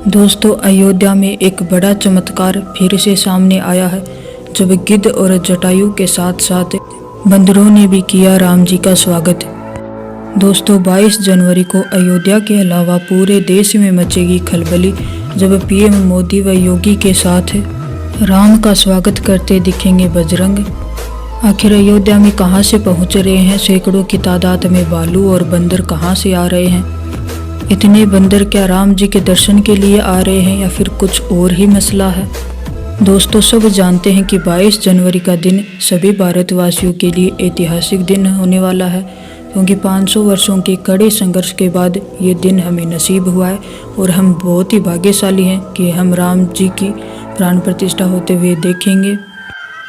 दोस्तों, अयोध्या में एक बड़ा चमत्कार फिर से सामने आया है, जब गिद्ध और जटायु के साथ साथ बंदरों ने भी किया राम जी का स्वागत। दोस्तों, 22 जनवरी को अयोध्या के अलावा पूरे देश में मचेगी खलबली, जब पीएम मोदी व योगी के साथ राम का स्वागत करते दिखेंगे बजरंग। आखिर अयोध्या में कहां से पहुंच रहे हैं सैकड़ों की तादाद में भालू और बंदर कहां से आ रहे हैं? इतने बंदर क्या राम जी के दर्शन के लिए आ रहे हैं या फिर कुछ और ही मसला है? दोस्तों, सब जानते हैं कि 22 जनवरी का दिन सभी भारतवासियों के लिए ऐतिहासिक दिन होने वाला है, क्योंकि 500 वर्षों के कड़े संघर्ष के बाद ये दिन हमें नसीब हुआ है और हम बहुत ही भाग्यशाली हैं कि हम राम जी की प्राण प्रतिष्ठा होते हुए देखेंगे।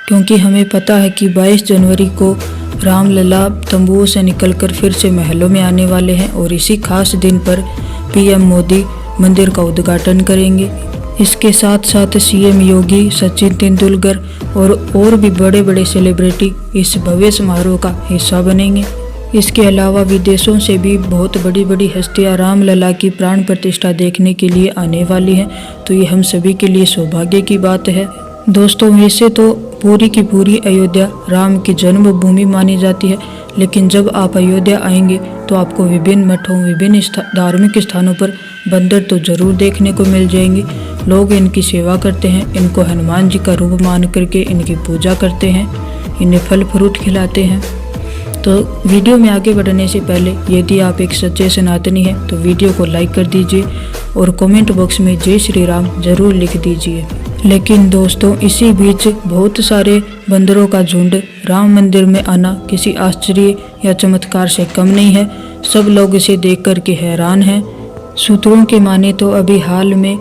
क्योंकि हमें पता है कि 22 जनवरी को रामलला तंबुओं से निकलकर फिर से महलों में आने वाले हैं और इसी खास दिन पर पीएम मोदी मंदिर का उद्घाटन करेंगे। इसके साथ साथ सीएम योगी, सचिन तेंदुलकर और भी बड़े बड़े सेलिब्रिटी इस भव्य समारोह का हिस्सा बनेंगे। इसके अलावा विदेशों से भी बहुत बड़ी बड़ी हस्तियां रामलला की प्राण प्रतिष्ठा देखने के लिए आने वाली हैं, तो ये हम सभी के लिए सौभाग्य की बात है। दोस्तों, वैसे तो पूरी की पूरी अयोध्या राम की जन्मभूमि मानी जाती है, लेकिन जब आप अयोध्या आएंगे तो आपको विभिन्न मठों, विभिन्न धार्मिक स्थानों पर बंदर तो जरूर देखने को मिल जाएंगे। लोग इनकी सेवा करते हैं, इनको हनुमान जी का रूप मान करके इनकी पूजा करते हैं, इन्हें फल फ्रूट खिलाते हैं। तो वीडियो में आगे बढ़ने से पहले यदि आप एक सच्चे सनातनी हैं तो वीडियो को लाइक कर दीजिए और कमेंट बॉक्स में जय श्री राम जरूर लिख दीजिए। लेकिन दोस्तों, इसी बीच बहुत सारे बंदरों का झुंड राम मंदिर में आना किसी आश्चर्य या चमत्कार से कम नहीं है। सब लोग इसे देख कर के हैरान हैं। सूत्रों के माने तो अभी हाल में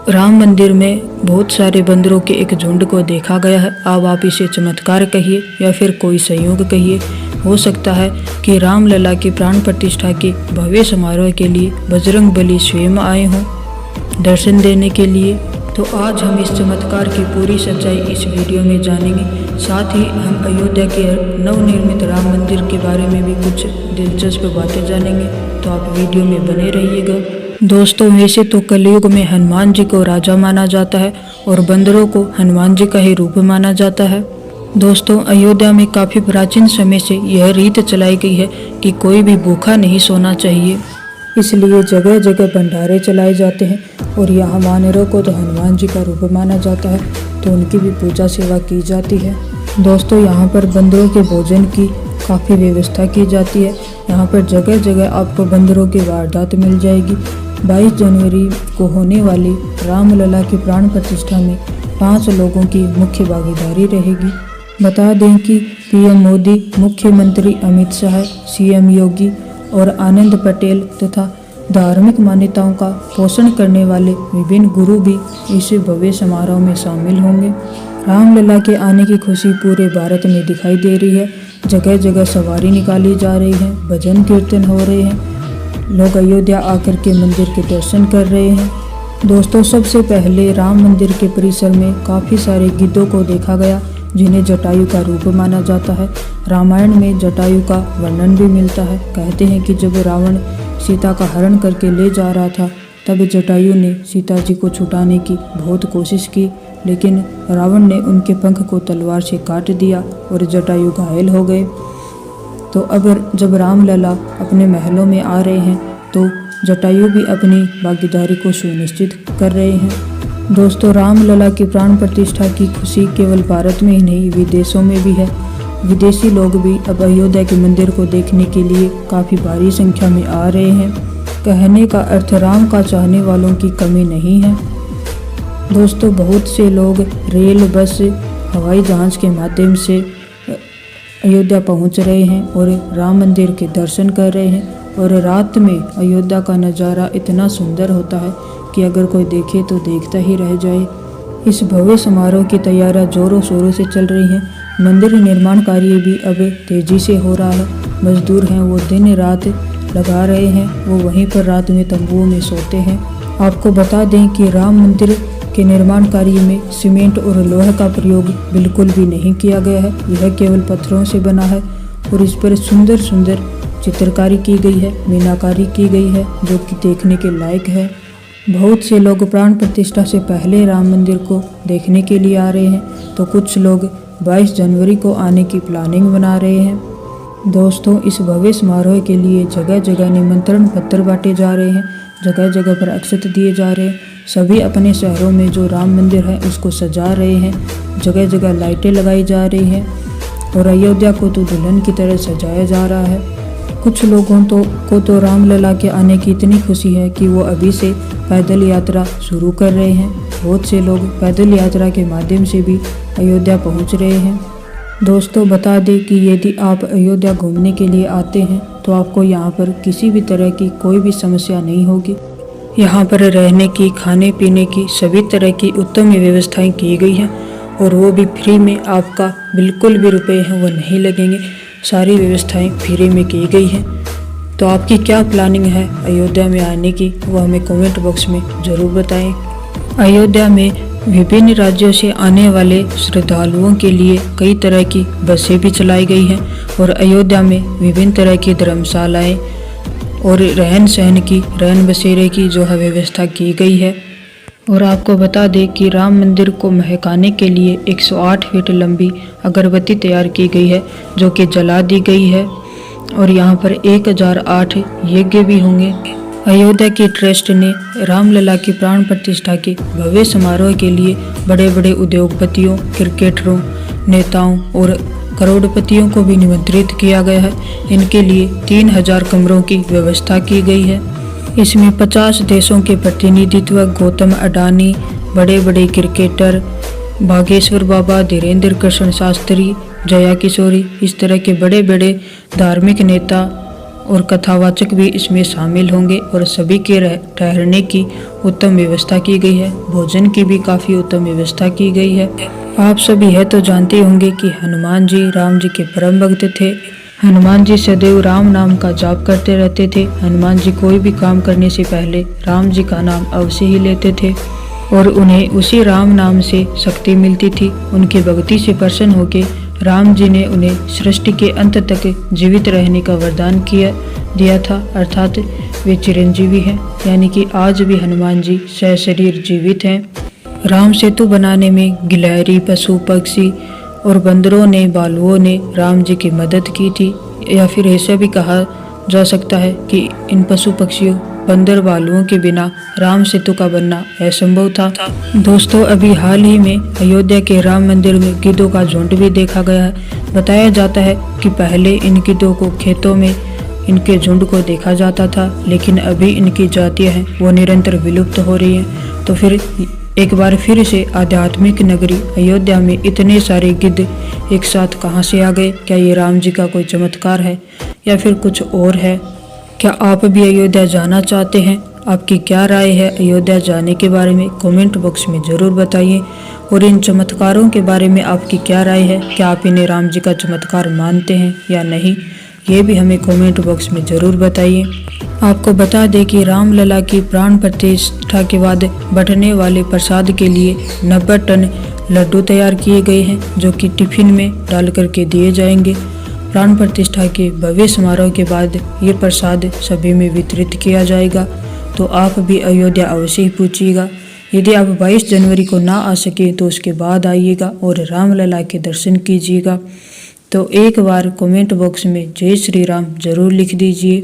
राम मंदिर में बहुत सारे बंदरों के एक झुंड को देखा गया है। अब आप इसे चमत्कार कहिए या फिर कोई संयोग कहिए। हो सकता है कि रामलला की प्राण प्रतिष्ठा के भव्य समारोह के लिए बजरंग बली स्वयं आए हों दर्शन देने के लिए। तो आज हम इस चमत्कार की पूरी सच्चाई इस वीडियो में जानेंगे। साथ ही हम अयोध्या के नवनिर्मित राम मंदिर के बारे में भी कुछ दिलचस्प बातें जानेंगे, तो आप वीडियो में बने रहिएगा। दोस्तों, वैसे तो कलयुग में हनुमान जी को राजा माना जाता है और बंदरों को हनुमान जी का ही रूप माना जाता है। दोस्तों, अयोध्या में काफ़ी प्राचीन समय से यह रीत चलाई गई है कि कोई भी भूखा नहीं सोना चाहिए, इसलिए जगह जगह भंडारे चलाए जाते हैं और यहाँ वानरों को तो हनुमान जी का रूप माना जाता है, तो उनकी भी पूजा सेवा की जाती है। दोस्तों, यहाँ पर बंदरों के भोजन की काफ़ी व्यवस्था की जाती है। यहाँ पर जगह जगह आपको बंदरों की वारदात मिल जाएगी। 22 जनवरी को होने वाली रामलला की प्राण प्रतिष्ठा में 5 लोगों की मुख्य भागीदारी रहेगी। बता दें कि पीएम मोदी, मुख्यमंत्री अमित शाह, सीएम योगी और आनंद पटेल तथा धार्मिक मान्यताओं का पोषण करने वाले विभिन्न गुरु भी इस भव्य समारोह में शामिल होंगे। रामलला के आने की खुशी पूरे भारत में दिखाई दे रही है। जगह जगह सवारी निकाली जा रही है, भजन कीर्तन हो रहे हैं, लोग अयोध्या आकर के मंदिर के दर्शन कर रहे हैं। दोस्तों, सबसे पहले राम मंदिर के परिसर में काफ़ी सारे गिद्धों को देखा गया, जिन्हें जटायु का रूप माना जाता है। रामायण में जटायु का वर्णन भी मिलता है। कहते हैं कि जब रावण सीता का हरण करके ले जा रहा था, तब जटायु ने सीता जी को छुड़ाने की बहुत कोशिश की, लेकिन रावण ने उनके पंख को तलवार से काट दिया और जटायु घायल हो गए। तो अब जब रामलला अपने महलों में आ रहे हैं तो जटायु भी अपनी भागीदारी को सुनिश्चित कर रहे हैं। दोस्तों, रामलला की प्राण प्रतिष्ठा की खुशी केवल भारत में ही नहीं, विदेशों में भी है। विदेशी लोग भी अब अयोध्या के मंदिर को देखने के लिए काफ़ी भारी संख्या में आ रहे हैं। कहने का अर्थ राम का चाहने वालों की कमी नहीं है। दोस्तों, बहुत से लोग रेल, बस, हवाई जहाज़ के माध्यम से अयोध्या पहुंच रहे हैं और राम मंदिर के दर्शन कर रहे हैं। और रात में अयोध्या का नज़ारा इतना सुंदर होता है कि अगर कोई देखे तो देखता ही रह जाए। इस भव्य समारोह की तैयारियां जोरों शोरों से चल रही हैं। मंदिर निर्माण कार्य भी अब तेजी से हो रहा है। मजदूर हैं वो दिन रात लगा रहे हैं, वो वहीं पर रात में तंबुओं में सोते हैं। आपको बता दें कि राम मंदिर के निर्माण कार्य में सीमेंट और लोहे का प्रयोग बिल्कुल भी नहीं किया गया है। यह केवल पत्थरों से बना है और इस पर सुंदर सुंदर चित्रकारी की गई है, मीनाकारी की गई है, जो कि देखने के लायक है। बहुत से लोग प्राण प्रतिष्ठा से पहले राम मंदिर को देखने के लिए आ रहे हैं, तो कुछ लोग 22 जनवरी को आने की प्लानिंग बना रहे हैं। दोस्तों, इस भव्य समारोह के लिए जगह जगह निमंत्रण पत्र बांटे जा रहे हैं, जगह जगह पर अक्षत दिए जा रहे हैं। सभी अपने शहरों में जो राम मंदिर है उसको सजा रहे हैं, जगह जगह लाइटें लगाई जा रही हैं और अयोध्या को तो दुल्हन की तरह सजाया जा रहा है। कुछ लोगों को तो रामलला के आने की इतनी खुशी है कि वो अभी से पैदल यात्रा शुरू कर रहे हैं। बहुत से लोग पैदल यात्रा के माध्यम से भी अयोध्या पहुंच रहे हैं। दोस्तों, बता दें कि यदि आप अयोध्या घूमने के लिए आते हैं तो आपको यहाँ पर किसी भी तरह की कोई भी समस्या नहीं होगी। यहाँ पर रहने की, खाने पीने की सभी तरह की उत्तम व्यवस्थाएं की गई हैं और वो भी फ्री में। आपका बिल्कुल भी रुपए हैं वो नहीं लगेंगे, सारी व्यवस्थाएं फ्री में की गई हैं। तो आपकी क्या प्लानिंग है अयोध्या में आने की, वो हमें कमेंट बॉक्स में ज़रूर बताएं। अयोध्या में विभिन्न राज्यों से आने वाले श्रद्धालुओं के लिए कई तरह की बसें भी चलाई गई हैं और अयोध्या में विभिन्न तरह की धर्मशालाएं और रहन सहन की, रैन बसेरे की जो है व्यवस्था की गई है। और आपको बता दें कि राम मंदिर को महकाने के लिए 108 फीट लंबी अगरबत्ती तैयार की गई है जो कि जला दी गई है और यहाँ पर 1008 यज्ञ भी होंगे। अयोध्या की ट्रस्ट ने रामलला की प्राण प्रतिष्ठा के भव्य समारोह के लिए बड़े बड़े उद्योगपतियों, क्रिकेटरों, नेताओं और करोड़पतियों को भी निमंत्रित किया गया है। इनके लिए 3000 कमरों की व्यवस्था की गई है। इसमें 50 देशों के प्रतिनिधित्व, गौतम अडानी, बड़े बड़े क्रिकेटर, बागेश्वर बाबा, धीरेन्द्र कृष्ण शास्त्री, जया किशोरी, इस तरह के बड़े बड़े धार्मिक नेता और कथावाचक भी इसमें शामिल होंगे और सभी के ठहरने की उत्तम व्यवस्था की गई है। भोजन की भी काफ़ी उत्तम व्यवस्था की गई है। आप सभी है तो जानते होंगे कि हनुमान जी राम जी के परम भक्त थे। हनुमान जी सदैव राम नाम का जाप करते रहते थे। हनुमान जी कोई भी काम करने से पहले राम जी का नाम अवश्य ही लेते थे और उन्हें उसी राम नाम से शक्ति मिलती थी। उनकी भक्ति से प्रसन्न होकर राम जी ने उन्हें सृष्टि के अंत तक जीवित रहने का वरदान दिया था, अर्थात वे चिरंजीवी हैं, यानी कि आज भी हनुमान जी सशरीर जीवित हैं। राम सेतु बनाने में गिलहरी, पशु पक्षी और बंदरों ने, भालुओं ने राम जी की मदद की थी, या फिर ऐसा भी कहा जा सकता है कि इन पशु पक्षियों, बंदर, भालुओं के बिना राम सेतु का बनना असंभव था। दोस्तों, अभी हाल ही में अयोध्या के राम मंदिर में गिद्धों का झुंड भी देखा गया है। बताया जाता है कि पहले इन गिद्धों को खेतों में इनके झुंड को देखा जाता था, लेकिन अभी इनकी जातियां हैं वो निरंतर विलुप्त हो रही हैं। तो फिर एक बार फिर से आध्यात्मिक नगरी अयोध्या में इतने सारे गिद्ध एक साथ कहां से आ गए? क्या ये राम जी का कोई चमत्कार है या फिर कुछ और है? क्या आप भी अयोध्या जाना चाहते हैं? आपकी क्या राय है अयोध्या जाने के बारे में? कमेंट बॉक्स में ज़रूर बताइए। और इन चमत्कारों के बारे में आपकी क्या राय है? क्या आप इन्हें राम जी का चमत्कार मानते हैं या नहीं? ये भी हमें कमेंट बॉक्स में ज़रूर बताइए। आपको बता दें कि रामलला की प्राण प्रतिष्ठा के बाद बंटने वाले प्रसाद के लिए 90 टन लड्डू तैयार किए गए हैं जो कि टिफिन में डाल करके दिए जाएंगे। प्राण प्रतिष्ठा के भव्य समारोह के बाद ये प्रसाद सभी में वितरित किया जाएगा। तो आप भी अयोध्या अवश्य ही पूछिएगा। यदि आप 22 जनवरी को ना आ सके तो उसके बाद आइएगा और रामलला के दर्शन कीजिएगा। तो एक बार कमेंट बॉक्स में जय श्री राम जरूर लिख दीजिए।